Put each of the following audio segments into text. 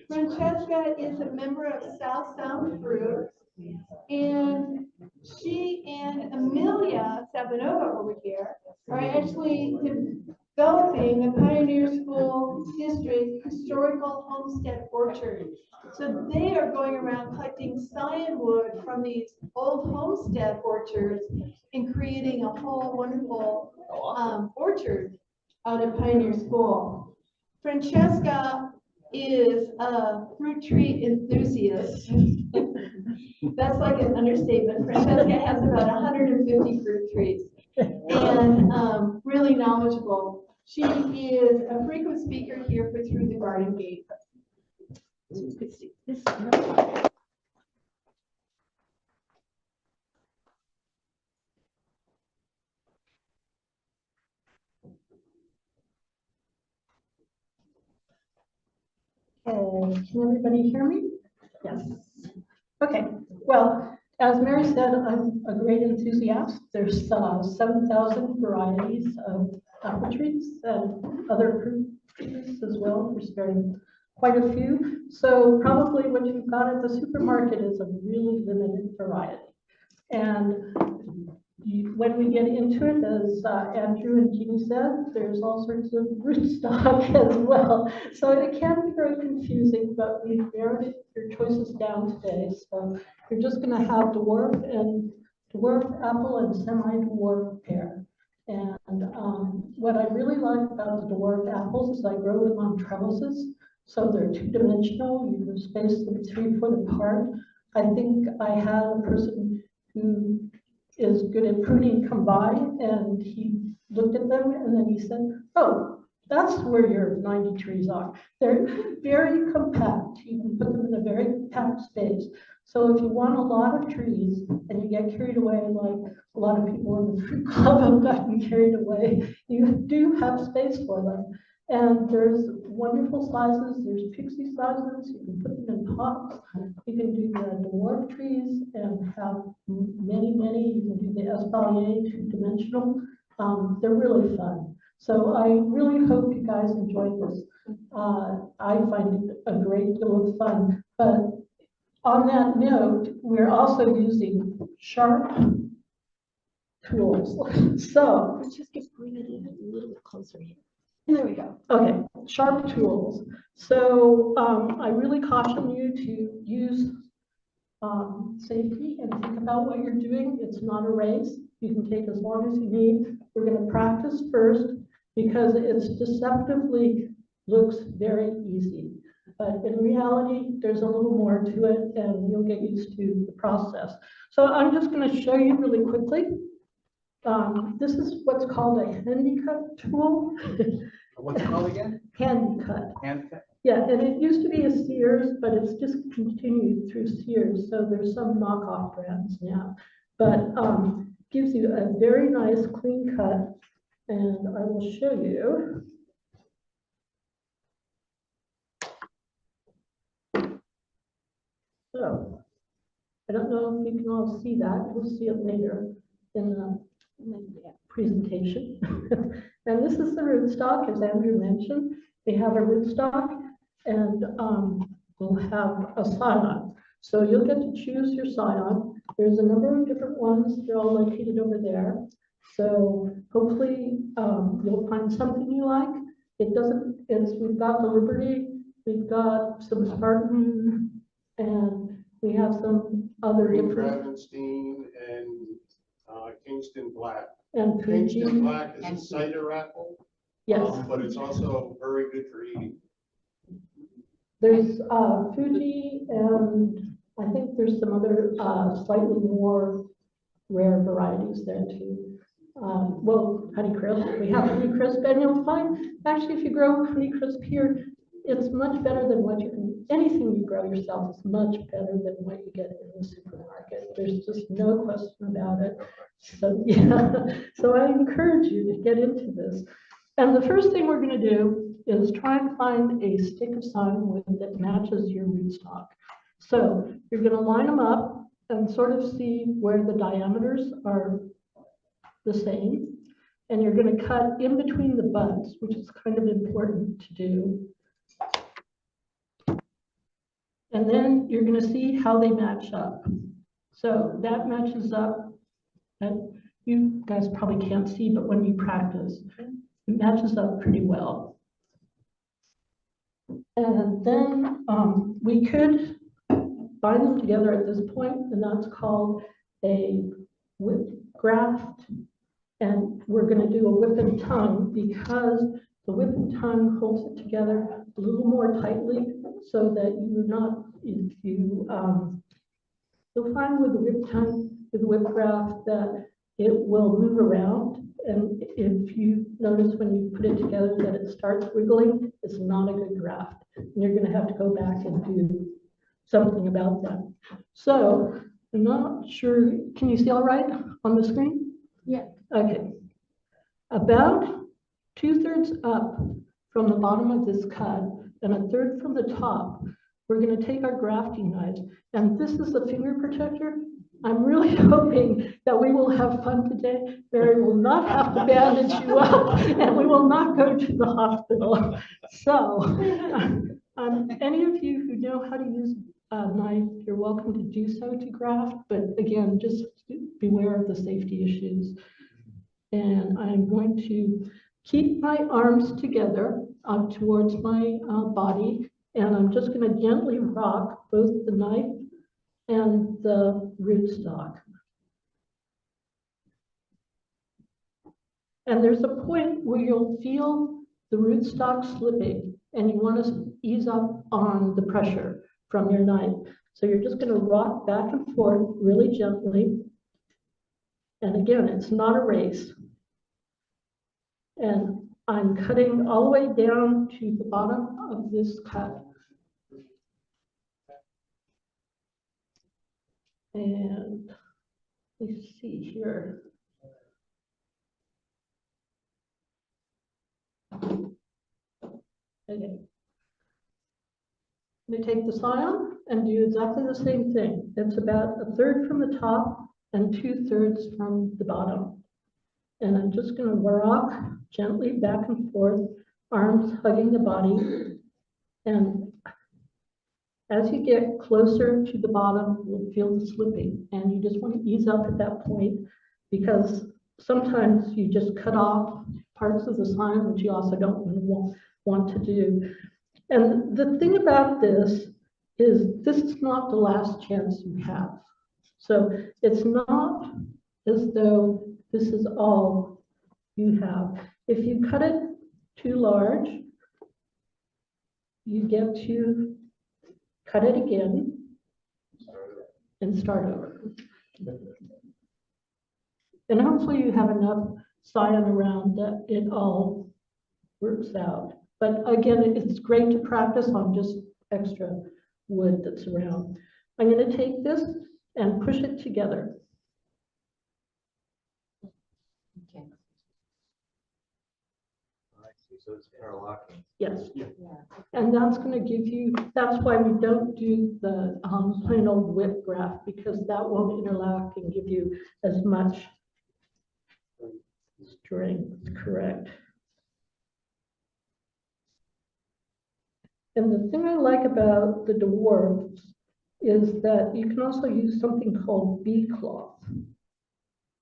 Francesca is a member of South Sound Fruit, and she and Amelia Sabanova over here are actually developing the Pioneer School District Historical Homestead Orchard. So they are going around collecting scion wood from these old homestead orchards and creating a whole wonderful orchard out at Pioneer School. Francesca is a fruit tree enthusiast. That's like an understatement. Francesca has about 150 fruit trees and really knowledgeable. She is a frequent speaker here for Through the Garden Gate. Can everybody hear me? Yes. Okay. Well, as Mary said, I'm a great enthusiast. There's 7,000 varieties of apple trees and other fruit trees as well. There's quite a few. So probably what you've got at the supermarket is a really limited variety. And when we get into it, as Andrew and Jeannie said, there's all sorts of rootstock as well. So it can be very confusing, but we've narrowed your choices down today. So you're just going to have dwarf apple and semi-dwarf pear. And what I really like about the dwarf apples is I grow them on trellises. So they're two-dimensional. You can space them 3 foot apart. I think I had a person who is good at pruning come by, and he looked at them and then he said, oh, that's where your 90 trees are. They're very compact. You can put them in a very compact space. So if you want a lot of trees and you get carried away, like a lot of people in the fruit club have gotten carried away, you do have space for them. And there's wonderful sizes. There's pixie sizes. You can put them in pots. You can do the dwarf trees and have many. You can do the espalier, two-dimensional. They're really fun. So I really hope you guys enjoy this. I find it a great deal of fun. But on that note, we're also using sharp tools. So let's just bring it in a little bit closer here. There we go. Okay, sharp tools. So I really caution you to use safety and think about what you're doing. It's not a race. You can take as long as you need. We're going to practice first because it's deceptively looks very easy. But in reality, there's a little more to it and you'll get used to the process. So I'm just going to show you really quickly. This is what's called a handy cut tool. What's it called again? Handy cut. Hand cut? Yeah, and it used to be a Sears, but it's just continued through Sears. So there's some knockoff brands now, but gives you a very nice clean cut. And I will show you. So I don't know if you can all see that. We'll see it later in the presentation. And this is the rootstock, as Andrew mentioned. They have a rootstock and we'll have a scion. So you'll get to choose your scion. There's a number of different ones. They're all located over there. So hopefully you'll find something you like. We've got the Liberty, we've got some Spartan, and we have some other different. Gravenstein and Kingston Black. And Fuji. Kingston Black is a cider apple. Yes. But it's also very good for eating. There's Fuji, and I think there's some other slightly more rare varieties there too. Well, Honeycrisp, we have Honeycrisp, and you'll find actually if you grow Honeycrisp here, it's much better than anything you grow yourself is much better than what you get in the supermarket. There's just no question about it. So yeah, so I encourage you to get into this. And the first thing we're going to do is try and find a stick of scion wood that matches your rootstock. So you're going to line them up and sort of see where the diameters are the same. And you're going to cut in between the buds, which is kind of important to do. And then you're gonna see how they match up. So that matches up, and you guys probably can't see, but when you practice, it matches up pretty well. And then we could bind them together at this point, and that's called a whip graft. And we're going to do a whip and tongue because the whip and tongue holds it together a little more tightly so that you're not, if you, you'll find with the whip tongue, with the whip graft, that it will move around. And if you notice when you put it together that it starts wiggling, it's not a good graft. And you're going to have to go back and do something about that. So I'm not sure, can you see all right on the screen? Yeah. Okay. About 2/3 up from the bottom of this cut and 1/3 from the top, we're going to take our grafting knives. And this is the finger protector. I'm really hoping that we will have fun today. Mary will not have to bandage you up and we will not go to the hospital. So any of you who know how to use a knife, you're welcome to do so to graft. But again, just beware of the safety issues. And I'm going to keep my arms together up towards my body. And I'm just going to gently rock both the knife and the rootstock. And there's a point where you'll feel the rootstock slipping and you want to ease up on the pressure from your knife. So you're just going to rock back and forth really gently. And again, it's not a race. And I'm cutting all the way down to the bottom of this cut. And let's see here. Okay. We take the scion and do exactly the same thing. It's about 1/3 from the top and 2/3 from the bottom. And I'm just going to rock gently back and forth, arms hugging the body. And as you get closer to the bottom, you'll feel the slipping. And you just want to ease up at that point because sometimes you just cut off parts of the scion, which you also don't want to do. And the thing about this is not the last chance you have. So it's not as though this is all you have. If you cut it too large, you get to cut it again and start over. And hopefully you have enough scion around that it all works out. But again, it's great to practice on just extra wood that's around. I'm going to take this and push it together. Okay. I see, so it's interlocking. Yes. Yeah. And that's going to give you, that's why we don't do the plain old whip graft, because that won't interlock and give you as much strength, correct. And the thing I like about the dwarfs is that you can also use something called bee cloth.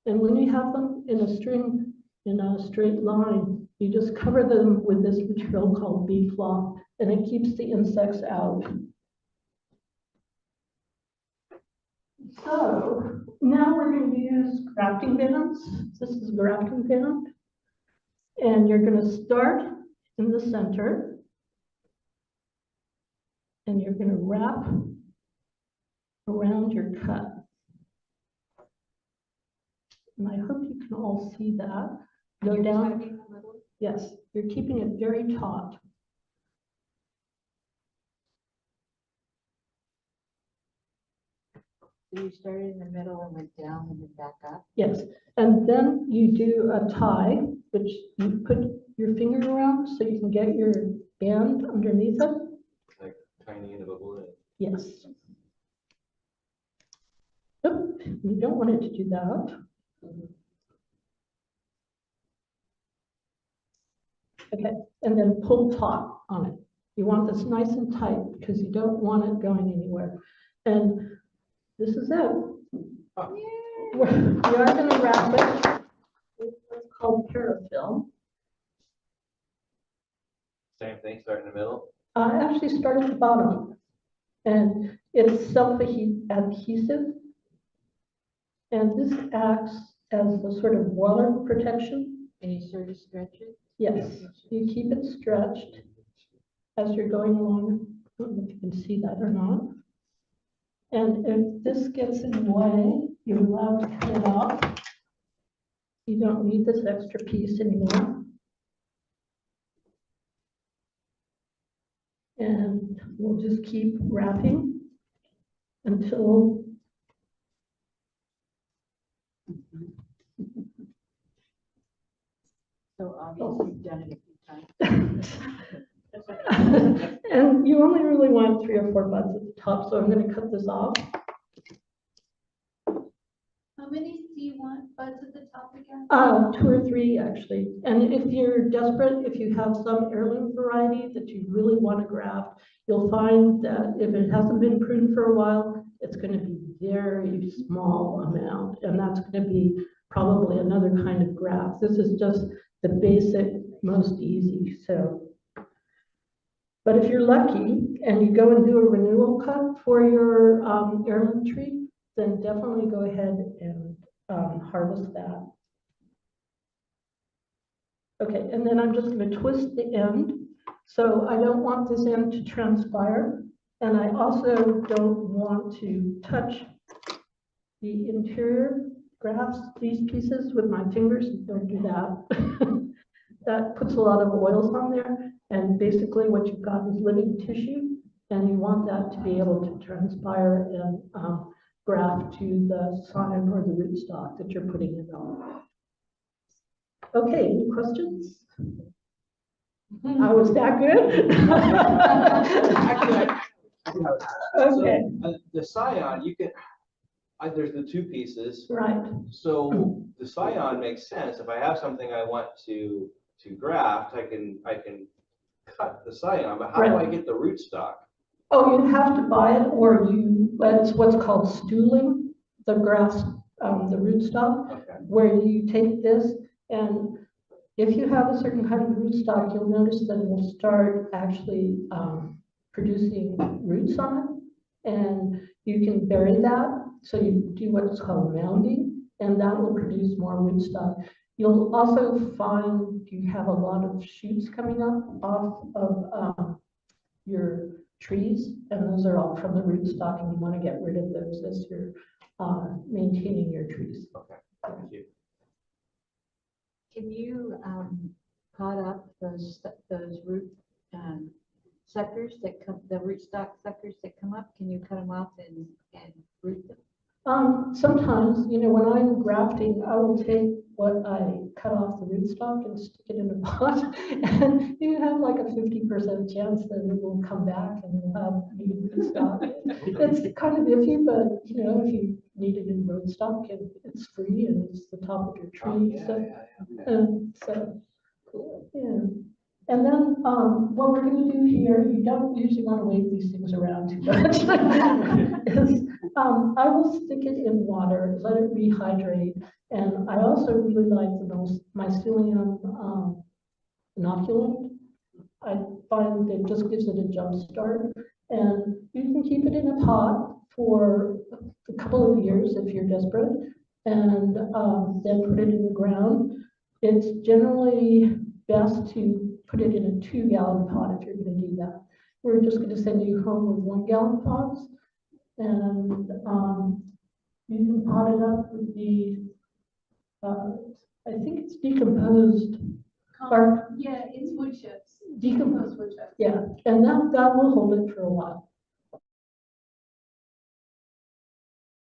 And when you have them in a string, in a straight line, you just cover them with this material called bee cloth, and it keeps the insects out. So now we're going to use grafting bands. This is a grafting band. And you're going to start in the center. And you're going to wrap around your cut. And I hope you can all see that. Go down. Yes, you're keeping it very taut. So you started in the middle and went down and then back up? Yes, and then you do a tie, which you put your finger around so you can get your band underneath it. Like tiny end of a balloon. Yes. Oop, you don't want it to do that. Okay, and then pull taut on it. You want this nice and tight because you don't want it going anywhere. And this is it. We are going to wrap it with what's called parafilm. Same thing, start in the middle. Actually start at the bottom. And it's self-adhesive. And this acts as the sort of water protection. And you sort of stretch it? Yes, you keep it stretched as you're going along. I don't know if you can see that or not. And if this gets in the way, you're allowed to cut it off. You don't need this extra piece anymore. And we'll just keep wrapping until So obviously you've done it a few times. and you only really want 3 or 4 buds at the top, so I'm going to cut this off. How many do you want buds at the top again? 2 or 3 actually. And if you're desperate, if you have some heirloom variety that you really want to graft, you'll find that if it hasn't been pruned for a while, it's going to be very small amount, and that's going to be probably another kind of graft. This is just the basic, most easy. So, but if you're lucky and you go and do a renewal cut for your heirloom tree, then definitely go ahead and harvest that. Okay, and then I'm just going to twist the end. So I don't want this end to transpire, and I also don't want to touch the interior grafts, these pieces, with my fingers. Don't do that. That puts a lot of oils on there, and basically what you've got is living tissue, and you want that to be able to transpire and graft to the scion or the rootstock that you're putting it on. Okay, any questions? I was that good? Okay, So, the scion, you can, there's the 2 pieces. right. So the scion makes sense. If I have something I want to graft, I can cut the scion, but how do I Right. get the rootstock? Oh, you have to buy it, or it's what's called stooling, the grass, the rootstock, Okay. where you take this, and if you have a certain kind of rootstock, you'll notice that it will start actually producing roots on it, and you can bury that. So you do what's called mounding, and that will produce more rootstock. You'll also find you have a lot of shoots coming up off of your trees, and those are all from the rootstock, and you want to get rid of those as you're maintaining your trees. Okay, thank you. Can you pot up those root suckers that come, the rootstock suckers that come up? Can you cut them off and root them? Sometimes, you know, when I'm grafting, I will take what I cut off the rootstock and stick it in a pot, and you have like a 50% chance that it will come back and you'll have new rootstock. It's kind of iffy, but you know, if you need it in rootstock, it's free and it's the top of your tree. So, yeah. And then what we're going to do here, you don't usually want to wave these things around too much, is I will stick it in water, let it rehydrate, and I also really like the mycelium inoculant. I find it just gives it a jump start, and you can keep it in a pot for a couple of years if you're desperate, and then put it in the ground. It's generally best to put it in a 2-gallon pot if you're going to do that. We're just going to send you home with 1-gallon pots, and you can pot it up with the, I think it's decomposed bark. Yeah, it's wood chips. Decomposed wood chips. Yeah, and that will hold it for a while.